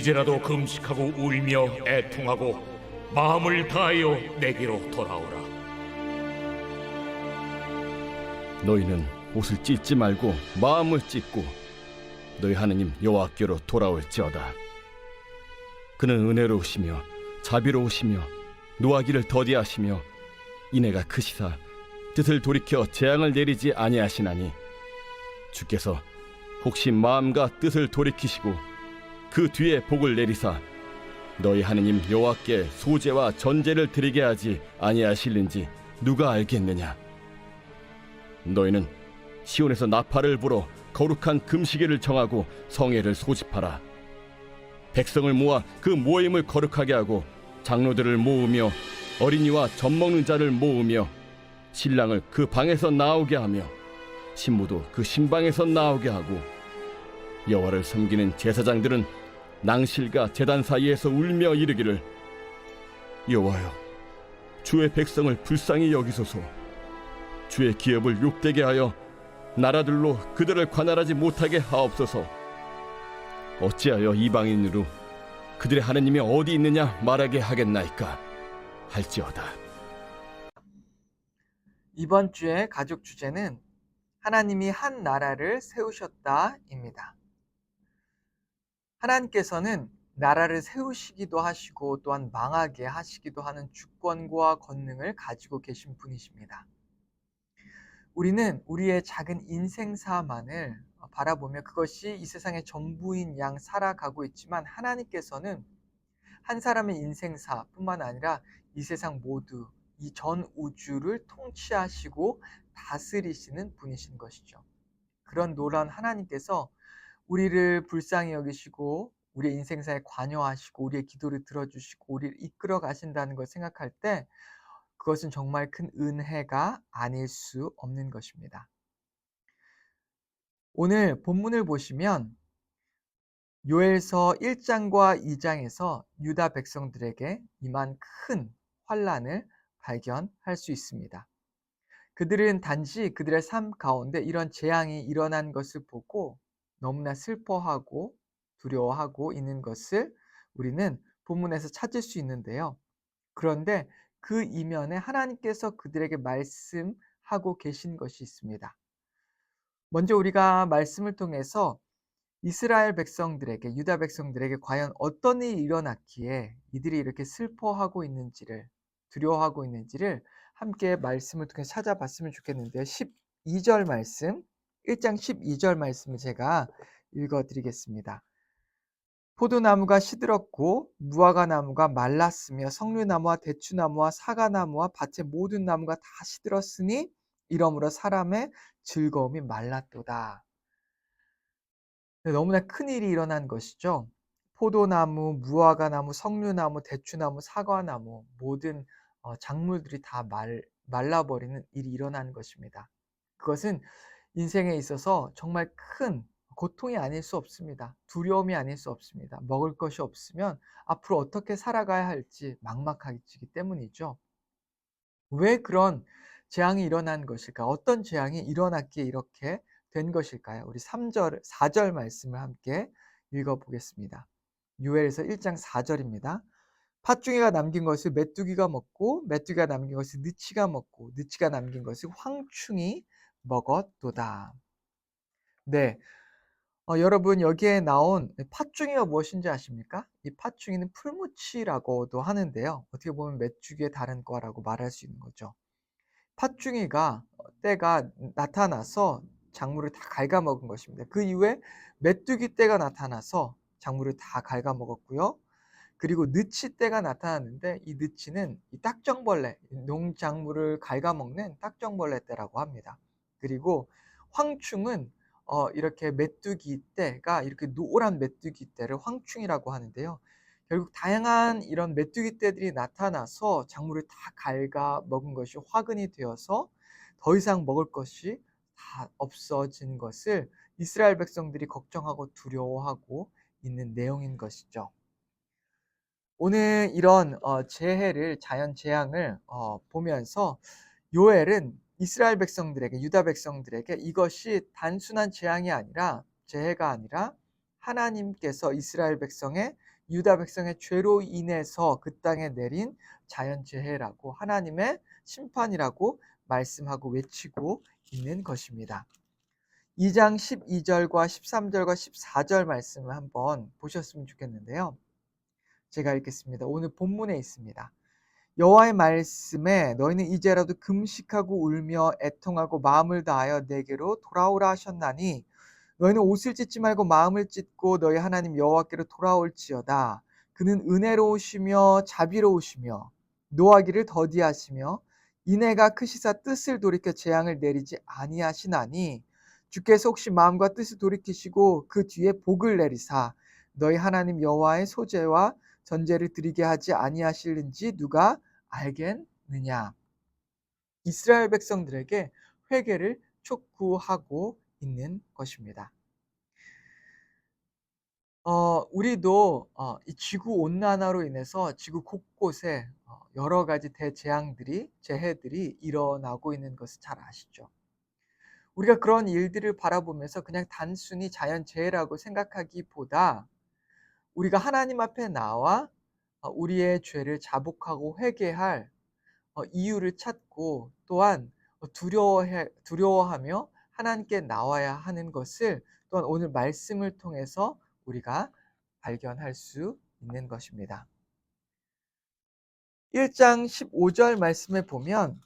이제라도 금식하고 울며 애통하고 마음을 다하여 내게로 돌아오라. 너희는 옷을 찢지 말고 마음을 찢고 너희 하느님 여호와께로 돌아올지어다. 그는 은혜로우시며 자비로우시며 노하기를 더디하시며 인애가 크시사 뜻을 돌이켜 재앙을 내리지 아니하시나니 주께서 혹시 마음과 뜻을 돌이키시고 그 뒤에 복을 내리사 너희 하느님 여호와께 소제와 전제를 드리게 하지 아니하실는지 누가 알겠느냐. 너희는 시온에서 나팔을 불어 거룩한 금시계를 정하고 성회를 소집하라. 백성을 모아 그 모임을 거룩하게 하고 장로들을 모으며 어린이와 젖먹는 자를 모으며 신랑을 그 방에서 나오게 하며 신부도 그 신방에서 나오게 하고 여호와를 섬기는 제사장들은 낭실과 제단 사이에서 울며 이르기를 여호와여 주의 백성을 불쌍히 여기소서. 주의 기업을 욕되게 하여 나라들로 그들을 관할하지 못하게 하옵소서. 어찌하여 이방인으로 그들의 하느님이 어디 있느냐 말하게 하겠나이까 할지어다. 이번 주의 가족 주제는 하나님이 한 나라를 세우셨다입니다. 하나님께서는 나라를 세우시기도 하시고 또한 망하게 하시기도 하는 주권과 권능을 가지고 계신 분이십니다. 우리는 우리의 작은 인생사만을 바라보며 그것이 이 세상의 전부인 양 살아가고 있지만 하나님께서는 한 사람의 인생사뿐만 아니라 이 세상 모두 이 전 우주를 통치하시고 다스리시는 분이신 것이죠. 그런 놀라운 하나님께서 우리를 불쌍히 여기시고 우리의 인생사에 관여하시고 우리의 기도를 들어주시고 우리를 이끌어 가신다는 걸 생각할 때 그것은 정말 큰 은혜가 아닐 수 없는 것입니다. 오늘 본문을 보시면 요엘서 1장과 2장에서 유다 백성들에게 임한 큰 환난을 발견할 수 있습니다. 그들은 단지 그들의 삶 가운데 이런 재앙이 일어난 것을 보고 너무나 슬퍼하고 두려워하고 있는 것을 우리는 본문에서 찾을 수 있는데요. 그런데 그 이면에 하나님께서 그들에게 말씀하고 계신 것이 있습니다. 먼저 우리가 말씀을 통해서 이스라엘 백성들에게, 유다 백성들에게 과연 어떤 일이 일어났기에 이들이 이렇게 슬퍼하고 있는지를, 두려워하고 있는지를 함께 말씀을 통해 찾아봤으면 좋겠는데요. 12절 말씀, 1장 12절 말씀을 제가 읽어드리겠습니다. 포도나무가 시들었고 무화과 나무가 말랐으며 석류나무와 대추나무와 사과나무와 밭의 모든 나무가 다 시들었으니 이러므로 사람의 즐거움이 말랐도다. 너무나 큰일이 일어난 것이죠. 포도나무, 무화과나무, 석류나무, 대추나무, 사과나무 모든 작물들이 다 말라버리는 일이 일어난 것입니다. 그것은 인생에 있어서 정말 큰 고통이 아닐 수 없습니다. 두려움이 아닐 수 없습니다. 먹을 것이 없으면 앞으로 어떻게 살아가야 할지 막막해지기 때문이죠. 왜 그런 재앙이 일어난 것일까? 어떤 재앙이 일어났기에 이렇게 된 것일까요? 우리 3절, 4절 말씀을 함께 읽어보겠습니다. 요엘서 1장 4절입니다. 팥중이가 남긴 것을 메뚜기가 먹고 메뚜기가 남긴 것을 느치가 먹고 느치가 남긴 것을 황충이 먹었도다. 네, 여러분 여기에 나온 팥중이가 무엇인지 아십니까? 이 팥중이는 풀무치라고도 하는데요. 어떻게 보면 메뚜기의 다른 과라고 말할 수 있는 거죠. 팥중이가 때가 나타나서 작물을 다 갉아먹은 것입니다. 그 이후에 메뚜기 때가 나타나서 작물을 다 갉아먹었고요. 그리고 느치 때가 나타났는데 이 느치는 이 딱정벌레, 농작물을 갉아먹는 딱정벌레 때라고 합니다. 그리고 황충은 이렇게 메뚜기 때가 이렇게 노란 메뚜기 때를 황충이라고 하는데요. 결국 다양한 이런 메뚜기 떼들이 나타나서 작물을 다 갉아먹은 것이 화근이 되어서 더 이상 먹을 것이 다 없어진 것을 이스라엘 백성들이 걱정하고 두려워하고 있는 내용인 것이죠. 오늘 이런 재해를, 자연 재앙을 보면서 요엘은 이스라엘 백성들에게, 유다 백성들에게 이것이 단순한 재앙이 아니라, 재해가 아니라 하나님께서 이스라엘 백성의 유다 백성의 죄로 인해서 그 땅에 내린 자연재해라고, 하나님의 심판이라고 말씀하고 외치고 있는 것입니다. 2장 12절과 13절과 14절 말씀을 한번 보셨으면 좋겠는데요. 제가 읽겠습니다. 오늘 본문에 있습니다. 여호와의 말씀에 너희는 이제라도 금식하고 울며 애통하고 마음을 다하여 내게로 돌아오라 하셨나니 너희는 옷을 찢지 말고 마음을 찢고 너희 하나님 여호와께로 돌아올지어다. 그는 은혜로우시며 자비로우시며 노하기를 더디하시며 인애가 크시사 뜻을 돌이켜 재앙을 내리지 아니하시나니 주께서 혹시 마음과 뜻을 돌이키시고 그 뒤에 복을 내리사 너희 하나님 여호와의 소재와 전제를 드리게 하지 아니하실는지 누가 알겠느냐. 이스라엘 백성들에게 회개를 촉구하고 있는 것입니다. 우리도 이 지구 온난화로 인해서 지구 곳곳에 여러 가지 대재앙들이, 재해들이 일어나고 있는 것을 잘 아시죠. 우리가 그런 일들을 바라보면서 그냥 단순히 자연재해라고 생각하기보다 우리가 하나님 앞에 나와 우리의 죄를 자복하고 회개할 이유를 찾고 또한 두려워하며 하나님께 나와야 하는 것을 또한 오늘 말씀을 통해서 우리가 발견할 수 있는 것입니다. 1장 15절 말씀에 보면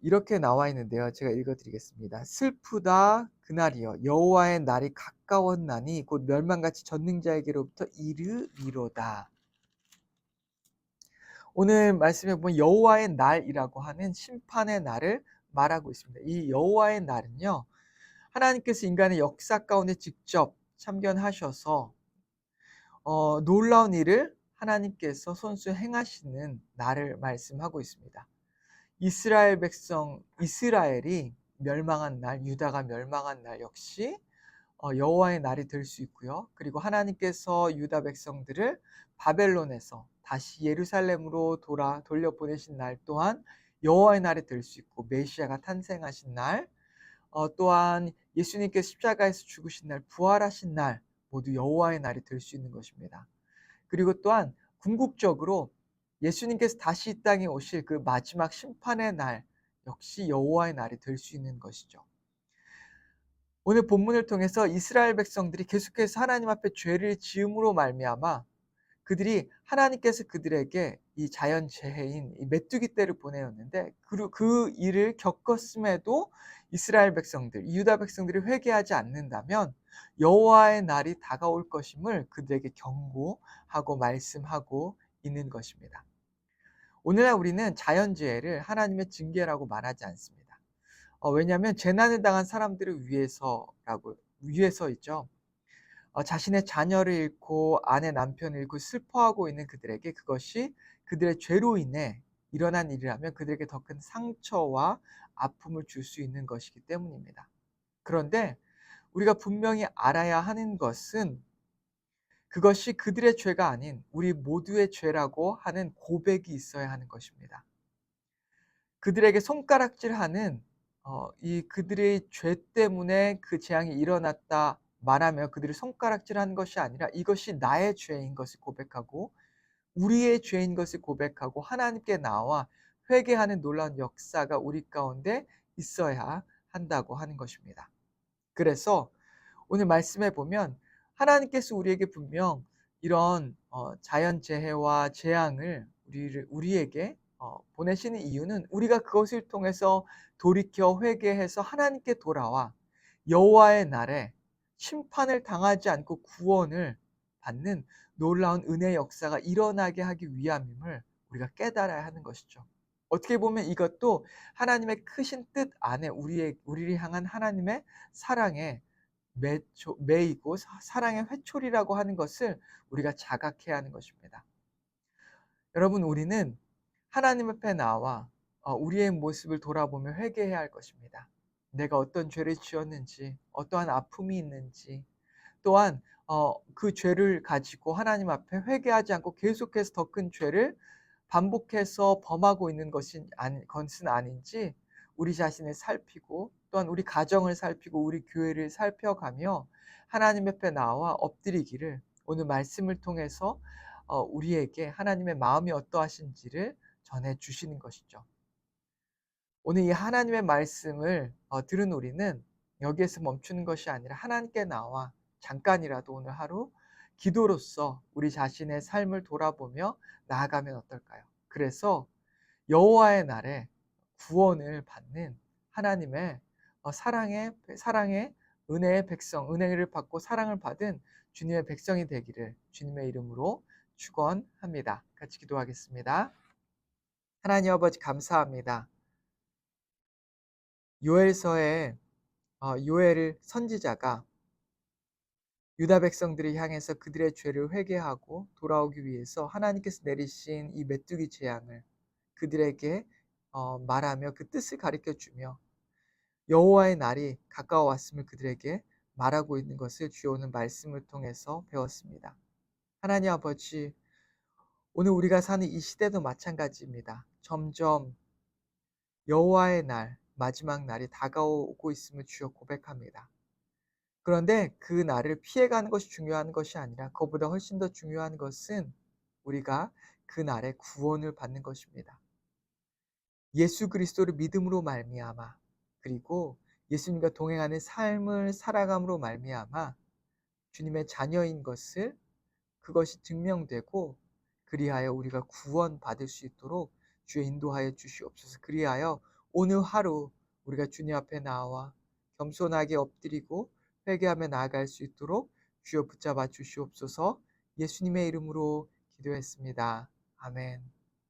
이렇게 나와 있는데요. 제가 읽어드리겠습니다. 슬프다 그날이여 여호와의 날이 가까웠나니 곧 멸망같이 전능자에게로부터 이르리로다. 오늘 말씀에 보면 여호와의 날이라고 하는 심판의 날을 말하고 있습니다. 이 여호와의 날은요, 하나님께서 인간의 역사 가운데 직접 참견하셔서 놀라운 일을 하나님께서 손수 행하시는 날을 말씀하고 있습니다. 이스라엘이 멸망한 날, 유다가 멸망한 날 역시 여호와의 날이 될 수 있고요. 그리고 하나님께서 유다 백성들을 바벨론에서 다시 예루살렘으로 돌려보내신 날 또한 여호와의 날이 될 수 있고, 메시아가 탄생하신 날, 또한 예수님께서 십자가에서 죽으신 날, 부활하신 날 모두 여호와의 날이 될 수 있는 것입니다. 그리고 또한 궁극적으로 예수님께서 다시 이 땅에 오실 그 마지막 심판의 날 역시 여호와의 날이 될 수 있는 것이죠. 오늘 본문을 통해서 이스라엘 백성들이 계속해서 하나님 앞에 죄를 지음으로 말미암아 그들이 하나님께서 그들에게 이 자연재해인 이 메뚜기 떼를 보내었는데 그 일을 겪었음에도 이스라엘 백성들, 유다 백성들이 회개하지 않는다면 여호와의 날이 다가올 것임을 그들에게 경고하고 말씀하고 있는 것입니다. 오늘날 우리는 자연재해를 하나님의 징계라고 말하지 않습니다. 왜냐하면 재난을 당한 사람들을 위해서이죠. 자신의 자녀를 잃고 아내 남편을 잃고 슬퍼하고 있는 그들에게 그것이 그들의 죄로 인해 일어난 일이라면 그들에게 더 큰 상처와 아픔을 줄 수 있는 것이기 때문입니다. 그런데 우리가 분명히 알아야 하는 것은 그것이 그들의 죄가 아닌 우리 모두의 죄라고 하는 고백이 있어야 하는 것입니다. 그들에게 손가락질하는 이 그들의 죄 때문에 그 재앙이 일어났다 말하며 그들이 손가락질하는 것이 아니라 이것이 나의 죄인 것을 고백하고 우리의 죄인 것을 고백하고 하나님께 나와 회개하는 놀라운 역사가 우리 가운데 있어야 한다고 하는 것입니다. 그래서 오늘 말씀해 보면 하나님께서 우리에게 분명 이런 자연재해와 재앙을 우리에게 보내시는 이유는 우리가 그것을 통해서 돌이켜 회개해서 하나님께 돌아와 여호와의 날에 심판을 당하지 않고 구원을 받는 놀라운 은혜의 역사가 일어나게 하기 위함임을 우리가 깨달아야 하는 것이죠. 어떻게 보면 이것도 하나님의 크신 뜻 안에 우리를 향한 하나님의 사랑의 매이고 사랑의 회초리라고 하는 것을 우리가 자각해야 하는 것입니다. 여러분, 우리는 하나님 앞에 나와 우리의 모습을 돌아보며 회개해야 할 것입니다. 내가 어떤 죄를 지었는지, 어떠한 아픔이 있는지, 또한 그 죄를 가지고 하나님 앞에 회개하지 않고 계속해서 더 큰 죄를 반복해서 범하고 있는 것은 아닌지 우리 자신을 살피고 또한 우리 가정을 살피고 우리 교회를 살펴가며 하나님 앞에 나와 엎드리기를 오늘 말씀을 통해서 우리에게 하나님의 마음이 어떠하신지를 전해 주시는 것이죠. 오늘 이 하나님의 말씀을 들은 우리는 여기에서 멈추는 것이 아니라 하나님께 나와 잠깐이라도 오늘 하루 기도로서 우리 자신의 삶을 돌아보며 나아가면 어떨까요? 그래서 여호와의 날에 구원을 받는 하나님의 사랑의 은혜의 백성, 은혜를 받고 사랑을 받은 주님의 백성이 되기를 주님의 이름으로 축원합니다. 같이 기도하겠습니다. 하나님 아버지 감사합니다. 요엘서에 요엘 선지자가 유다 백성들을 향해서 그들의 죄를 회개하고 돌아오기 위해서 하나님께서 내리신 이 메뚜기 재앙을 그들에게 말하며 그 뜻을 가르쳐 주며 여호와의 날이 가까워왔음을 그들에게 말하고 있는 것을 주여 오늘 말씀을 통해서 배웠습니다. 하나님 아버지, 오늘 우리가 사는 이 시대도 마찬가지입니다. 점점 여호와의 날, 마지막 날이 다가오고 있음을 주여 고백합니다. 그런데 그 날을 피해가는 것이 중요한 것이 아니라 그것보다 훨씬 더 중요한 것은 우리가 그 날에 구원을 받는 것입니다. 예수 그리스도를 믿음으로 말미암아 그리고 예수님과 동행하는 삶을 살아감으로 말미암아 주님의 자녀인 것을 그것이 증명되고 그리하여 우리가 구원받을 수 있도록 주여 인도하여 주시옵소서. 그리하여 오늘 하루 우리가 주님 앞에 나와 겸손하게 엎드리고 회개하며 나아갈 수 있도록 주여 붙잡아 주시옵소서. 예수님의 이름으로 기도했습니다. 아멘.